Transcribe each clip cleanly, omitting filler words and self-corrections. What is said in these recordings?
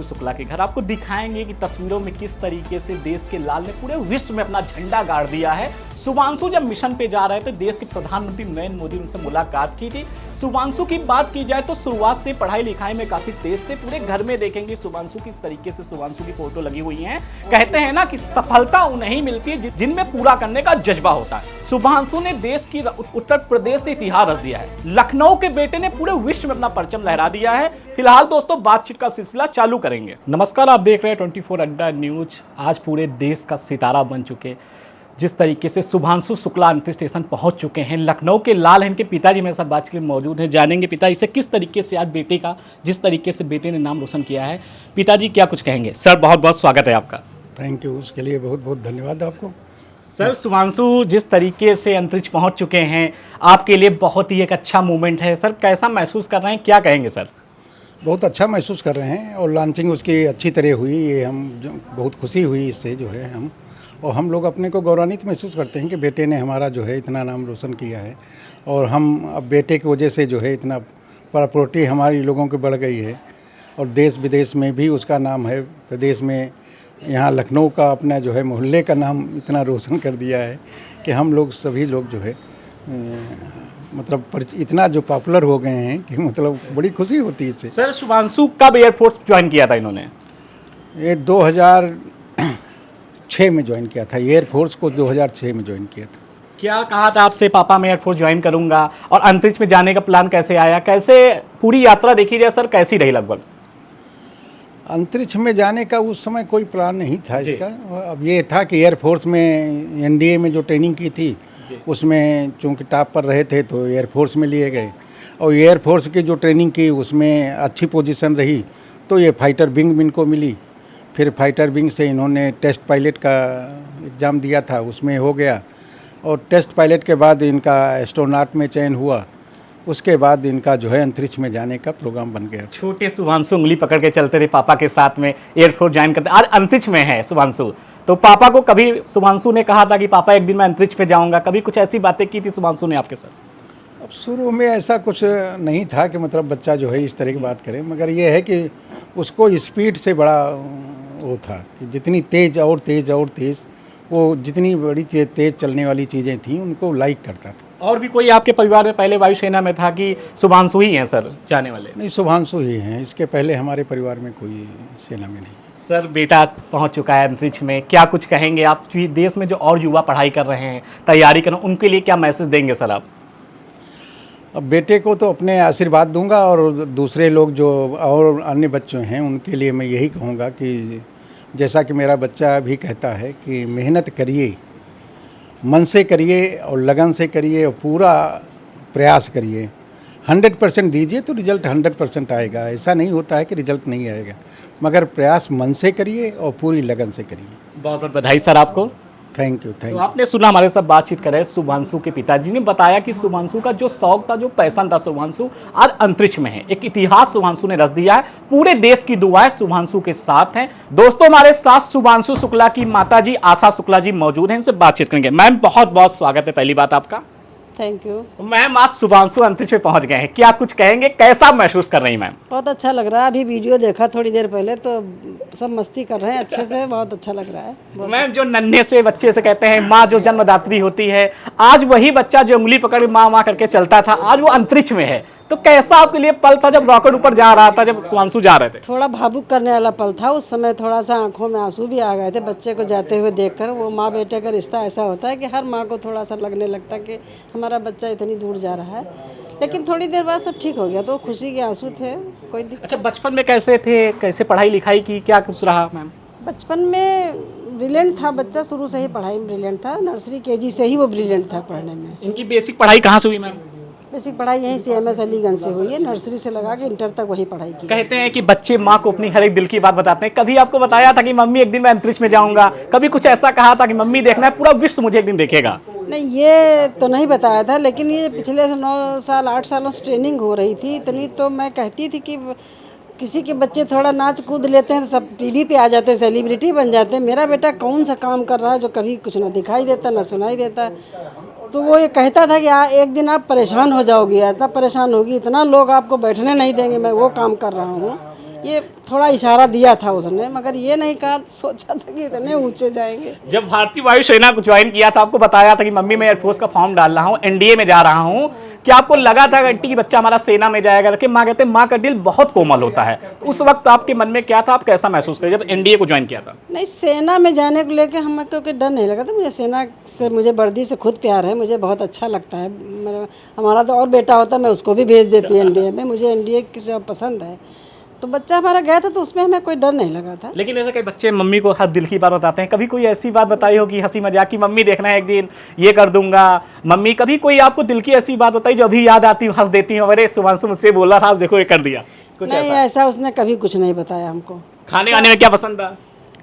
शुक्ला के घर। आपको दिखाएंगे कि तस्वीरों में किस तरीके से देश के लाल ने पूरे विश्व में अपना झंडा गाड़ दिया है। शुभांशु जब मिशन पे जा रहे थे, देश के प्रधानमंत्री नरेंद्र मोदी उनसे मुलाकात की थी। शुभांशु की बात की जाए तो शुरुआत से पढ़ाई लिखाई में काफी तेज थे। पूरे घर में देखेंगे शुभांशु किस तरीके से शुभांशु की फोटो लगी हुई है। कहते हैं ना कि सफलता उन्हें मिलती है जिनमें पूरा करने का जज्बा होता है। शुभांशु ने देश की उत्तर प्रदेश से इतिहास रच दिया है। लखनऊ के बेटे ने पूरे विश्व में अपना परचम लहरा दिया है। फिलहाल दोस्तों बातचीत का सिलसिला चालू करेंगे। नमस्कार, आप देख रहे हैं 24 अड्डा न्यूज। आज पूरे देश का सितारा बन चुके जिस तरीके से शुभांशु शुक्ला अंतरिक्ष स्टेशन पहुंच चुके हैं। लखनऊ के लाल हैं, इनके पिताजी मेरे साथ बातचीत के लिए मौजूद हैं। जानेंगे पिताजी से किस तरीके से आज बेटे का, जिस तरीके से बेटे ने नाम रोशन किया है। पिताजी क्या कुछ कहेंगे? सर बहुत बहुत स्वागत है आपका। थैंक यू, उसके लिए बहुत बहुत धन्यवाद आपको। सर शुभांशु जिस तरीके से अंतरिक्ष पहुंच चुके हैं, आपके लिए बहुत ही एक अच्छा मूवमेंट है। सर कैसा महसूस कर रहे हैं, क्या कहेंगे सर? बहुत अच्छा महसूस कर रहे हैं और लॉन्चिंग उसकी अच्छी तरह हुई। ये हम बहुत खुशी हुई इससे जो है हम लोग अपने को गौरवान्वित महसूस करते हैं कि बेटे ने हमारा जो है इतना नाम रोशन किया है। और हम अब बेटे की वजह से जो है इतना प्रॉपर्टी हमारी लोगों की बढ़ गई है और देश विदेश में भी उसका नाम है। प्रदेश में यहाँ लखनऊ का अपना जो है मोहल्ले का नाम इतना रोशन कर दिया है कि हम लोग सभी लोग जो है मतलब इतना जो पॉपुलर हो गए हैं कि मतलब बड़ी खुशी होती है इससे। सर शुभांशु कब एयरफोर्स ज्वाइन किया था इन्होंने? ये 2006 में ज्वाइन किया था। एयरफोर्स को 2006 में ज्वाइन किया था। क्या कहा था आपसे पापा मैं एयरफोर्स ज्वाइन करूंगा? और अंतरिक्ष में जाने का प्लान कैसे आया? कैसे पूरी यात्रा देखी जाए सर, कैसी रही? लगभग अंतरिक्ष में जाने का उस समय कोई प्लान नहीं था इसका। अब ये था कि एयरफोर्स में एनडीए में जो ट्रेनिंग की थी उसमें चूँकि टॉप पर रहे थे तो एयरफोर्स में लिए गए और एयरफोर्स की जो ट्रेनिंग की उसमें अच्छी पोजीशन रही तो ये फाइटर विंग इनको मिली। फिर फाइटर विंग से इन्होंने टेस्ट पायलट का एग्ज़ाम दिया था, उसमें हो गया और टेस्ट पायलट के बाद इनका एस्ट्रोनॉट में चयन हुआ। उसके बाद इनका जो है अंतरिक्ष में जाने का प्रोग्राम बन गया। छोटे शुभांशु उंगली पकड़ के चलते थे पापा के साथ में, एयरफोर्स ज्वाइन करते। आज अंतरिक्ष में है शुभांशु, तो पापा को कभी शुभांशु ने कहा था कि पापा एक दिन मैं अंतरिक्ष में जाऊंगा? कभी कुछ ऐसी बातें की थी शुभांशु ने आपके साथ? अब शुरू में ऐसा कुछ नहीं था कि मतलब बच्चा जो है इस तरह की बात करे, मगर ये है कि उसको स्पीड से बड़ा वो था कि जितनी तेज़ और तेज़ और तेज़, वो जितनी बड़ी तेज़ चलने वाली चीज़ें थी उनको लाइक करता था। और भी कोई आपके परिवार में पहले वायुसेना में था कि शुभांशु ही हैं सर जाने वाले? नहीं, शुभांशु ही हैं। इसके पहले हमारे परिवार में कोई सेना में नहीं। सर बेटा पहुंच चुका है अंतरिक्ष में, क्या कुछ कहेंगे आप? देश में जो और युवा पढ़ाई कर रहे हैं, तैयारी कर रहे हैं, उनके लिए क्या मैसेज देंगे सर आप? अब बेटे को तो अपने आशीर्वाद दूंगा और दूसरे लोग जो और अन्य बच्चे हैं उनके लिए मैं यही कहूँगा कि जैसा कि मेरा बच्चा भी कहता है कि मेहनत करिए, मन से करिए और लगन से करिए और पूरा प्रयास करिए। 100% दीजिए तो रिज़ल्ट 100% आएगा। ऐसा नहीं होता है कि रिज़ल्ट नहीं आएगा, मगर प्रयास मन से करिए और पूरी लगन से करिए। बहुत बहुत बधाई सर आपको। Thank you. तो आपने सुना हमारे साथ बातचीत कर रहे शुभांशु के पिताजी ने बताया कि शुभांशु का जो शौक था, जो पैशन था, शुभांशु आज अंतरिक्ष में है। एक इतिहास शुभांशु ने रच दिया है। पूरे देश की दुआएं शुभांशु के साथ हैं। दोस्तों हमारे साथ शुभांशु शुक्ला की माताजी आशा शुक्ला जी मौजूद हैं, इनसे बातचीत करेंगे। मैम बहुत बहुत स्वागत है पहली बात आपका। Thank you ma'am. आज शुभांशु अंतरिक्ष में पहुंच गए हैं, क्या कुछ कहेंगे? कैसा महसूस कर रही हैं मैम? बहुत अच्छा लग रहा है। अभी वीडियो देखा थोड़ी देर पहले तो सब मस्ती कर रहे हैं अच्छे से, बहुत अच्छा लग रहा है। मैम जो नन्हे से बच्चे से कहते हैं माँ जो जन्मदात्री होती है, आज वही बच्चा जो उंगली पकड़ माँ माँ करके चलता था आज वो अंतरिक्ष में है, तो कैसा आपके लिए पल था जब रॉकेट ऊपर जा रहा था, जब शुभांशु जा रहे थे? थोड़ा भावुक करने वाला पल था उस समय। थोड़ा सा आंखों में आंसू भी आ गए थे बच्चे को जाते हुए देखकर। वो माँ बेटे का रिश्ता ऐसा होता है कि हर माँ को थोड़ा सा लगने लगता है कि हमारा बच्चा इतनी दूर जा रहा है, लेकिन थोड़ी देर बाद सब ठीक हो गया। तो खुशी के आंसू थे, कोई दिक्कत। अच्छा बचपन में कैसे थे, कैसे पढ़ाई लिखाई की, क्या कुछ रहा मैम? बचपन में ब्रिलियंट था बच्चा, शुरू से ही पढ़ाई में ब्रिलियंट था। नर्सरी केजी से ही वो ब्रिलियंट था पढ़ने में। इनकी बेसिक पढ़ाई कहाँ से हुई मैम? बेसिक पढ़ाई यहीं से MS अलीगंज से हुई है। नर्सरी से लगा के इंटर तक वही पढ़ाई की। कहते हैं कि बच्चे माँ को अपनी हर एक दिल की बात बताते हैं। कभी आपको बताया था कि मम्मी एक दिन मैं अंतरिक्ष में जाऊंगा? कभी कुछ ऐसा कहा था कि मम्मी देखना है पूरा विश्व मुझे एक दिन देखेगा? नहीं, ये तो नहीं बताया था, लेकिन ये पिछले 9 साल 8 सालों से ट्रेनिंग हो रही थी इतनी। तो मैं कहती थी कि किसी के बच्चे थोड़ा नाच कूद लेते हैं तो सब टीवी पे आ जाते हैं, सेलिब्रिटी बन जाते हैं। मेरा बेटा कौन सा काम कर रहा है जो कभी कुछ ना दिखाई देता ना सुनाई देता। तो वो ये कहता था कि एक दिन आप परेशान हो जाओगे, इतना परेशान होगी, इतना लोग आपको बैठने नहीं देंगे, मैं वो काम कर रहा हूँ। ये थोड़ा इशारा दिया था उसने, मगर ये नहीं कहा सोचा था कि इतने ऊंचे जाएंगे। जब भारतीय वायुसेना को ज्वाइन किया था, आपको बताया था कि मम्मी मैं एयरफोर्स का फॉर्म डाल रहा हूँ, एनडीए में जा रहा हूँ, क्या आपको लगा था आंटी की बच्चा हमारा सेना में जाएगा? लेकिन माँ कहते हैं माँ का दिल बहुत कोमल होता है। उस वक्त आपके मन में क्या था, आप कैसा महसूस करें जब एनडीए को ज्वाइन किया था? नहीं, सेना में जाने को लेके हमें क्योंकि डर नहीं लगा था। मुझे सेना से मुझे वर्दी से खुद प्यार है, मुझे बहुत अच्छा लगता है। हमारा तो और बेटा होता मैं उसको भी भेज देती एनडीए में, मुझे एनडीए की सब पसंद है। तो बच्चा हमारा गया था तो उसमें हमें कोई डर नहीं लगा था। लेकिन ऐसे कई बच्चे मम्मी को हर दिल की बात बताते हैं, कभी कोई ऐसी बात बताई हो कि हंसी मजाक की, मम्मी देखना है एक दिन ये कर दूंगा मम्मी, कभी कोई आपको दिल की ऐसी बात बताई जो अभी याद आती हूँ, हंस देती हूँ, अरे शुभांशु मुझसे बोला था देखो ये कर दिया? कुछ नहीं, ऐसा उसने कभी कुछ नहीं बताया हमको। खाने वाने में क्या पसंद था?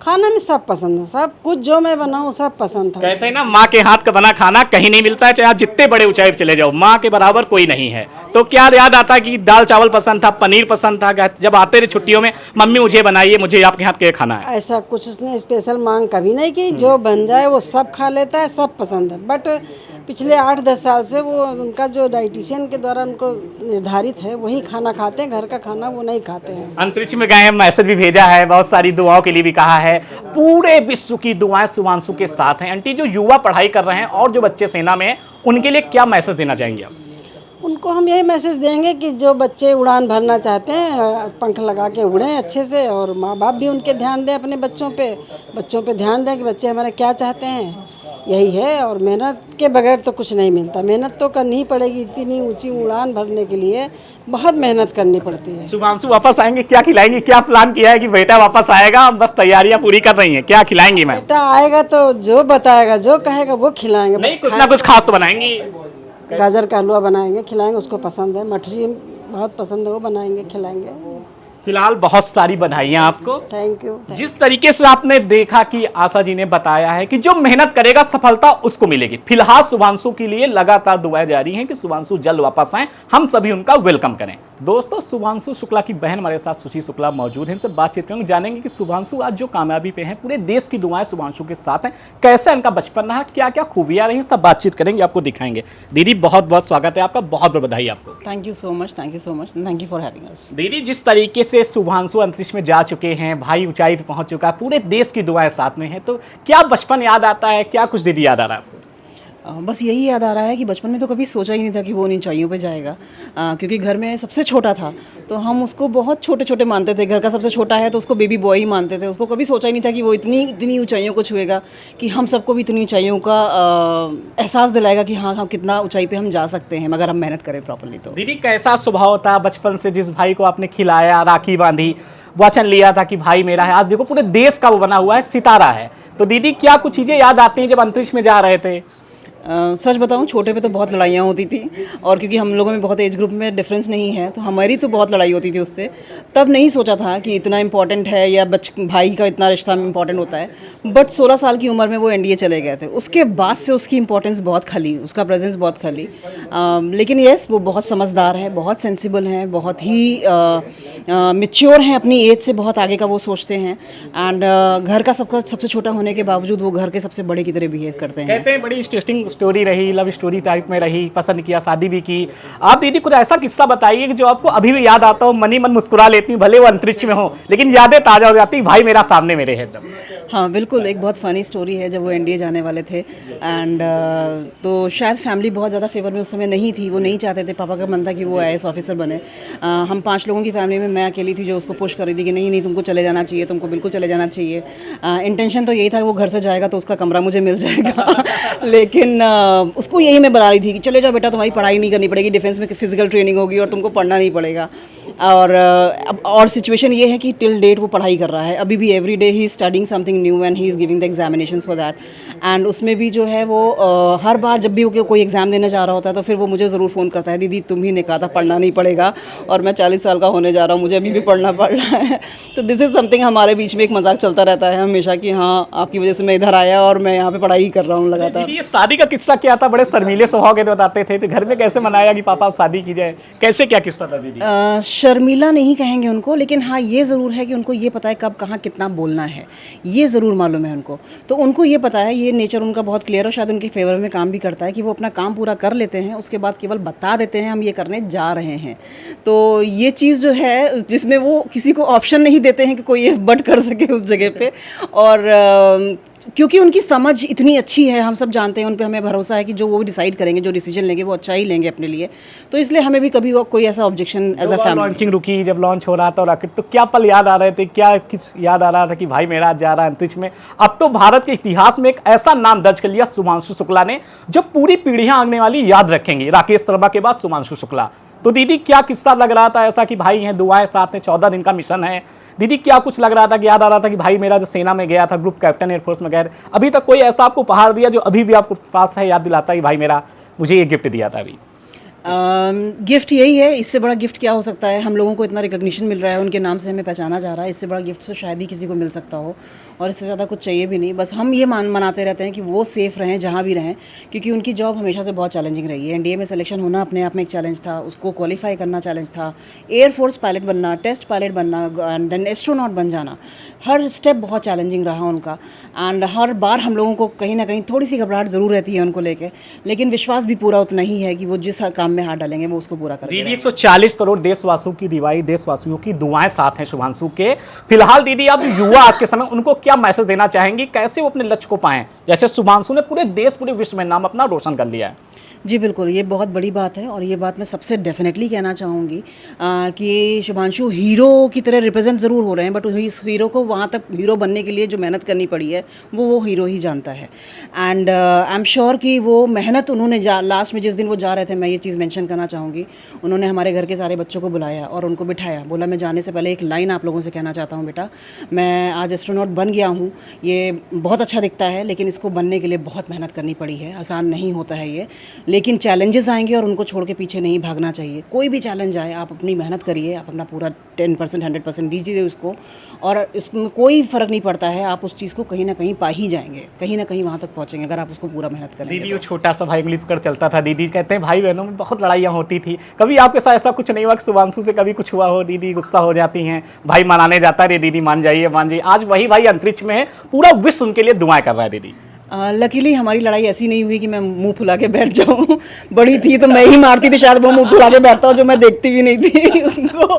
खाना में सब पसंद है, सब कुछ जो मैं बनाऊँ सब पसंद था। कहते हैं ना माँ के हाथ का बना खाना कहीं नहीं मिलता है, चाहे आप जितने बड़े ऊंचाई पर चले जाओ, माँ के बराबर कोई नहीं है। तो क्या याद आता कि दाल चावल पसंद था, पनीर पसंद था, जब आते थे छुट्टियों में मम्मी मुझे बनाइए, मुझे आपके हाथ के खाना है? ऐसा कुछ उसने स्पेशल मांग कभी नहीं की, जो बन जाए वो सब खा लेता है, सब पसंद है। बट पिछले 8-10 साल से वो उनका जो डाइटिशियन के द्वारा उनको निर्धारित है वही खाना खाते हैं, घर का खाना वो नहीं खाते हैं। अंतरिक्ष में गए हैं, मैसेज भी भेजा है, बहुत सारी दुआओं के लिए भी कहा है। पूरे विश्व की दुआएं शुभांशु के साथ हैं। आंटी, जो युवा पढ़ाई कर रहे हैं और जो बच्चे सेना में हैं, उनके लिए क्या मैसेज देना चाहेंगे आप? उनको हम यही मैसेज देंगे कि जो बच्चे उड़ान भरना चाहते हैं पंख लगा के उड़ें अच्छे से, और माँ बाप भी उनके ध्यान दें अपने बच्चों पे ध्यान दें कि बच्चे हमारे क्या चाहते हैं। यही है, और मेहनत के बगैर तो कुछ नहीं मिलता। मेहनत तो करनी ही पड़ेगी, इतनी ऊंची उड़ान भरने के लिए बहुत मेहनत करनी पड़ती है। शुभांशु वापस आएंगे, क्या खिलाएंगे? क्या प्लान किया है कि बेटा वापस आएगा, हम बस तैयारियां पूरी कर रही हैं, क्या खिलाएंगी मैम? बेटा आएगा तो जो बताएगा, जो कहेगा वो खिलाएंगे। नहीं, कुछ ना कुछ खास तो बनाएंगी। गाजर का हलवा बनाएंगे, खिलाएंगे, उसको पसंद है। मठरी बहुत पसंद है, वो बनाएंगे, खिलाएंगे। फिलहाल बहुत सारी बधाइयां आपको। Thank you. जिस तरीके से आपने देखा कि आशा जी ने बताया है कि जो मेहनत करेगा सफलता उसको मिलेगी। फिलहाल शुभांशु के लिए लगातार दुआएं जारी हैं कि शुभांशु जल्द वापस आए, हम सभी उनका वेलकम करें। दोस्तों, शुभांशु शुक्ला की बहन हमारे साथ सुची शुक्ला मौजूद हैं, इनसे बातचीत करेंगे, जानेंगे कि शुभांशु आज जो कामयाबी पे हैं, पूरे देश की दुआएं शुभांशु के साथ हैं, कैसे इनका बचपन रहा, क्या क्या खूबियां रही, सब बातचीत करेंगे, आपको दिखाएंगे। दीदी बहुत बहुत स्वागत है आपका, बहुत बहुत बधाई आपको। Thank you so much, thank you so much, thank you for having us. दीदी, जिस तरीके से शुभांशु अंतरिक्ष में जा चुके हैं, भाई ऊंचाई पे पहुंच चुका है, पूरे देश की दुआएं साथ में है, तो क्या बचपन याद आता है, क्या कुछ दीदी याद आ रहा है आपको? बस यही याद आ रहा है कि बचपन में तो कभी सोचा ही नहीं था कि वो उन ऊंचाइयों पे जाएगा, क्योंकि घर में सबसे छोटा था तो हम उसको बहुत छोटे छोटे मानते थे। घर का सबसे छोटा है तो उसको बेबी बॉय ही मानते थे। उसको कभी सोचा ही नहीं था कि वो इतनी ऊंचाइयों को छुएगा, कि हम सबको भी इतनी ऊंचाइयों का एहसास दिलाएगा कि हाँ, हम कितना ऊंचाई पे हम जा सकते हैं अगर हम मेहनत करें प्रॉपर्ली। तो दीदी, कैसा स्वभाव था बचपन से, जिस भाई को आपने खिलाया, राखी बांधी, वचन लिया था कि भाई मेरा है, आज देखो पूरे देश का वो बना हुआ है, सितारा है। तो दीदी, क्या कुछ चीज़ें याद आती हैं जब अंतरिक्ष में जा रहे थे? सच बताऊं, छोटे पे तो बहुत लड़ाइयाँ होती थी, और क्योंकि हम लोगों में बहुत एज ग्रुप में डिफरेंस नहीं है तो हमारी तो बहुत लड़ाई होती थी उससे। तब नहीं सोचा था कि इतना इम्पोर्टेंट है या भाई का इतना रिश्ता इम्पोर्टेंट होता है। बट 16 साल की उम्र में वो एनडीए चले गए थे, उसके बाद से उसकी इंपॉर्टेंस बहुत खली, उसका प्रेजेंस बहुत खली। लेकिन येस, वो बहुत समझदार है, बहुत सेंसिबल हैं, बहुत ही मैच्योर हैं, अपनी एज से बहुत आगे का वो सोचते हैं। एंड घर का सबसे छोटा होने के बावजूद वो घर के सबसे बड़े की तरह बिहेव करते हैं। कहते हैं बड़ी इंटरेस्टिंग स्टोरी रही, लव स्टोरी टाइप में रही, पसंद किया, शादी भी की। आप दीदी कुछ ऐसा किस्सा बताइए कि जो आपको अभी भी याद आता हो, मन ही मन मुस्कुरा लेती, भले वो अंतरिक्ष में हो लेकिन यादें ताजा हो जाती, भाई मेरा सामने मेरे है एकदम। हाँ बिल्कुल, एक बहुत फ़नी स्टोरी है। जब वो एनडीए जाने वाले थे एंड तो शायद फैमिली बहुत ज़्यादा फेवर में उस समय नहीं थी, वो नहीं चाहते थे, पापा का मन था कि वो आईएएस ऑफिसर बने। हम 5 लोगों की फैमिली में मैं अकेली थी जो उसको पुश कर रही थी कि नहीं तुमको चले जाना चाहिए, तुमको बिल्कुल चले जाना चाहिए। इंटेंशन तो यही था वो घर से जाएगा तो उसका कमरा मुझे मिल जाएगा लेकिन उसको यही मैं बता रही थी कि चले जाओ बेटा, तुम्हारी पढ़ाई नहीं करनी पड़ेगी, डिफेंस में फिजिकल ट्रेनिंग होगी और तुमको पढ़ना नहीं पड़ेगा। और सिचुएशन ये है कि टिल डेट वो पढ़ाई कर रहा है, अभी भी every day he is studying something new and he is giving the examinations for that. And उसमें भी जो है वो हर बार जब भी वो कोई एग्ज़ाम देने जा रहा होता है तो फिर वो मुझे ज़रूर फ़ोन करता है, दीदी तुम ही ने कहा था पढ़ना नहीं पड़ेगा और मैं 40 साल का होने जा रहा हूँ, मुझे अभी भी पढ़ना पड़ रहा है। तो दिस इज़ समथिंग, हमारे बीच में एक मजाक चलता रहता है हमेशा कि हाँ आपकी वजह से मैं इधर आया और मैं यहाँ पे पढ़ाई कर रहा हूँ लगातार। ये शादी का किस्सा क्या था? बड़े शर्मीले स्वभाव के बताते थे, तो घर में कैसे मनाया कि पापा शादी की जाए, कैसे क्या किस्सा था दीदी? शर्मीला नहीं कहेंगे उनको, लेकिन हाँ ये ज़रूर है कि उनको ये पता है कब कहाँ कितना बोलना है, ये ज़रूर मालूम है उनको। तो उनको ये पता है, ये नेचर उनका बहुत क्लियर और शायद उनके फेवर में काम भी करता है कि वो अपना काम पूरा कर लेते हैं, उसके बाद केवल बता देते हैं हम ये करने जा रहे हैं। तो ये चीज़ जो है जिसमें वो किसी को ऑप्शन नहीं देते हैं कि कोई ये बट कर सके उस जगह पे, और क्योंकि उनकी समझ इतनी अच्छी है, हम सब जानते हैं, उन पे हमें भरोसा है कि जो वो डिसाइड करेंगे, जो डिसीजन लेंगे वो अच्छा ही लेंगे अपने लिए। तो इसलिए हमें भी कभी कोई ऐसा objection as a family. Launching रुकी, जब लॉन्च हो रहा था रॉकेट, तो क्या पल याद आ रहे थे, क्या किस याद आ रहा था कि भाई मेरा जा रहा है अंतरिक्ष में? अब तो भारत के इतिहास में एक ऐसा नाम दर्ज कर लिया शुभांशु शुक्ला ने, जो पूरी पीढ़ियां आने वाली याद रखेंगी। राकेश शर्मा के बाद शुभांशु शुक्ला। तो दीदी क्या किस्सा लग रहा था ऐसा कि भाई हैं, दुआएं साथ में, 14 दिन का मिशन है, दीदी क्या कुछ लग रहा था कि याद आ रहा था कि भाई मेरा जो सेना में गया था, ग्रुप कैप्टन एयरफोर्स में गया, अभी तक कोई ऐसा आपको उपहार दिया जो अभी भी आपको पास है, याद दिलाता है कि भाई मेरा मुझे ये गिफ्ट दिया था अभी? गिफ्ट यही है, इससे बड़ा गिफ्ट क्या हो सकता है? हम लोगों को इतना रिकग्निशन मिल रहा है, उनके नाम से हमें पहचाना जा रहा है, इससे बड़ा गिफ्ट तो शायद ही किसी को मिल सकता हो, और इससे ज़्यादा कुछ चाहिए भी नहीं। बस हम ये मनाते रहते हैं कि वो सेफ़ रहें जहाँ भी रहें, क्योंकि उनकी जॉब हमेशा से बहुत चैलेंजिंग रही है। एनडीए में सिलेक्शन होना अपने आप में एक चैलेंज था, उसको क्वालिफाई करना चैलेंज था, एयरफोर्स पायलट बनना, टेस्ट पायलट बनना, एंड देन एस्ट्रोनॉट बन जाना, हर स्टेप बहुत चैलेंजिंग रहा उनका। एंड हर बार हम लोगों को कहीं ना कहीं थोड़ी सी घबराहट ज़रूर रहती है उनको लेके, लेकिन विश्वास भी पूरा उतना ही है कि वो जिस काम में हाथ डालेंगे वो पूरा कर दीदी 140 करोड़ देशवासियों की दिवाई, देशवासियों की दुआएं साथ हैं शुभांशु के। फिलहाल दीदी आप युवा आज के समय, उनको क्या मैसेज देना चाहेंगी, कैसे वो अपने लक्ष्य को पाएं? जैसे शुभांशु ने पूरे देश, पूरे विश्व में नाम अपना रोशन कर लिया है। जी बिल्कुल, ये बहुत बड़ी बात है, और ये बात मैं सबसे डेफिनेटली कहना चाहूँगी कि शुभांशु हीरो की तरह रिप्रेजेंट ज़रूर हो रहे हैं, बट इस हीरो को वहाँ तक हीरो बनने के लिए जो मेहनत करनी पड़ी है वो हीरो ही जानता है। एंड आई एम श्योर कि वो मेहनत उन्होंने लास्ट में जिस दिन वो जा रहे थे, मैं ये चीज़ मेंशन करना चाहूँगी, उन्होंने हमारे घर के सारे बच्चों को बुलाया और उनको बिठाया, बोला मैं जाने से पहले एक लाइन आप लोगों से कहना चाहता हूँ बेटा, मैं आज एस्ट्रोनॉट बन गया हूँ, ये बहुत अच्छा दिखता है, लेकिन इसको बनने के लिए बहुत मेहनत करनी पड़ी है, आसान नहीं होता है ये, लेकिन चैलेंजेस आएंगे और उनको छोड़ के पीछे नहीं भागना चाहिए। कोई भी चैलेंज आए, आप अपनी मेहनत करिए, आप अपना पूरा 10% 100% दीजिए उसको, और इसमें कोई फ़र्क नहीं पड़ता है, आप उस चीज़ को कहीं ना कहीं पा ही जाएंगे, कहीं ना कहीं वहाँ तक पहुँचेंगे अगर आप उसको पूरा मेहनत करेंगे। दीदी वो छोटा सा भाई उंगली पकड़ चलता था, दीदी कहते हैं भाई बहनों में बहुत लड़ाइयाँ होती थी, कभी आपके साथ ऐसा कुछ नहीं हुआ कि शुभांशु से कभी कुछ हुआ हो, दीदी गुस्सा हो जाती हैं, भाई मनाने जाता है, रे दीदी मान जाइए मान जाइए, आज वही भाई अंतरिक्ष में है, पूरा विश्व उनके लिए दुआएं कर रहा है दीदी? लकीली हमारी लड़ाई ऐसी नहीं हुई कि मैं मुंह फुला के बैठ जाऊँ। बड़ी थी तो मैं ही मारती थी, शायद वो मुंह फुला के बैठता हो, जो मैं देखती भी नहीं थी उसको।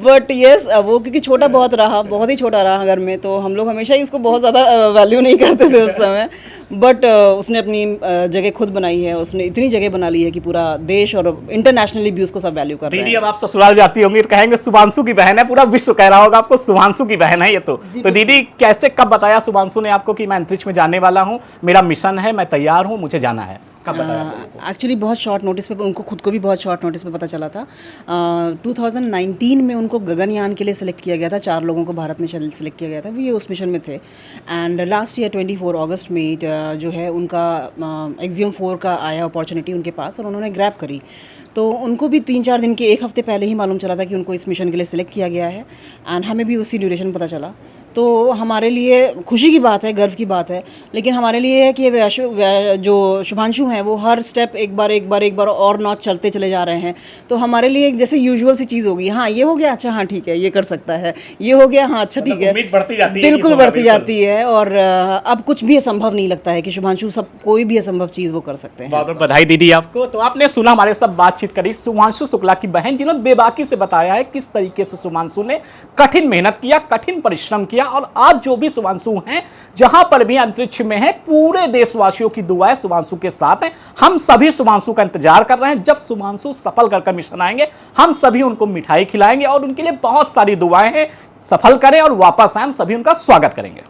बट येस, वो क्योंकि छोटा बहुत रहा, बहुत ही छोटा रहा घर में, तो हम लोग हमेशा ही उसको बहुत ज़्यादा वैल्यू नहीं करते थे उस समय। बट उसने अपनी जगह खुद बनाई है, उसने इतनी जगह बना ली है कि पूरा देश और इंटरनेशनली भी उसको सब वैल्यू कर रहे हैं। दीदी अब आप ससुराल जाती होंगी तो कहेंगे शुभांशु की बहन है, पूरा विश्व कह रहा होगा आपको शुभांशु की बहन है ये तो दीदी कैसे कब बताया शुभांशु ने आपको कि मैं अंतरिक्ष में जाने वाला हूँ, मेरा मिशन है, मैं तैयार हूँ, मुझे जाना है? कब बताया? एक्चुअली बहुत शॉर्ट नोटिस पे, उनको खुद को भी बहुत शॉर्ट नोटिस पे पता चला था। 2019 में उनको गगनयान के लिए सिलेक्ट किया गया था, 4 लोगों को भारत में सिलेक्ट किया गया था, ये उस मिशन में थे। एंड लास्ट ईयर 24 अगस्त में जो है उनका एक्सियम 4 का आया अपॉर्चुनिटी उनके पास, और उन्होंने ग्रैब करी। तो उनको भी 3-4 दिन के, 1 हफ्ते पहले ही मालूम चला था कि उनको इस मिशन के लिए सिलेक्ट किया गया है, एंड हमें भी उसी ड्यूरेशन में पता चला। तो हमारे लिए खुशी की बात है, गर्व की बात है, लेकिन हमारे लिए है कि जो शुभांशु हैं वो हर स्टेप एक बार और नॉच चलते चले जा रहे हैं। तो हमारे लिए एक जैसे यूजुअल सी चीज़ होगी, हाँ ये हो गया, अच्छा हाँ ठीक है ये कर सकता है, ये हो गया, हाँ अच्छा ठीक है, उम्मीद बढ़ती जाती है, बिल्कुल बढ़ती जाती है। और अब कुछ भी असंभव नहीं लगता है कि शुभांशु सब कोई भी असंभव चीज़ वो कर सकते हैं। बहुत बहुत बधाई दीदी आपको। तो आपने सुना, हमारे साथ बातचीत करी शुभांशु शुक्ला की बहन, जिन्होंने बेबाकी से बताया है किस तरीके से शुभांशु ने कठिन मेहनत किया, कठिन परिश्रम किया, और आज जो भी शुभांशु हैं जहां पर भी अंतरिक्ष में है, पूरे देशवासियों की दुआएं शुभांशु के साथ हैं। हम सभी शुभांशु का इंतजार कर रहे हैं, जब शुभांशु सफल कर मिशन आएंगे हम सभी उनको मिठाई खिलाएंगे और उनके लिए बहुत सारी दुआएं हैं, सफल करें और वापस आए, हम सभी उनका स्वागत करेंगे।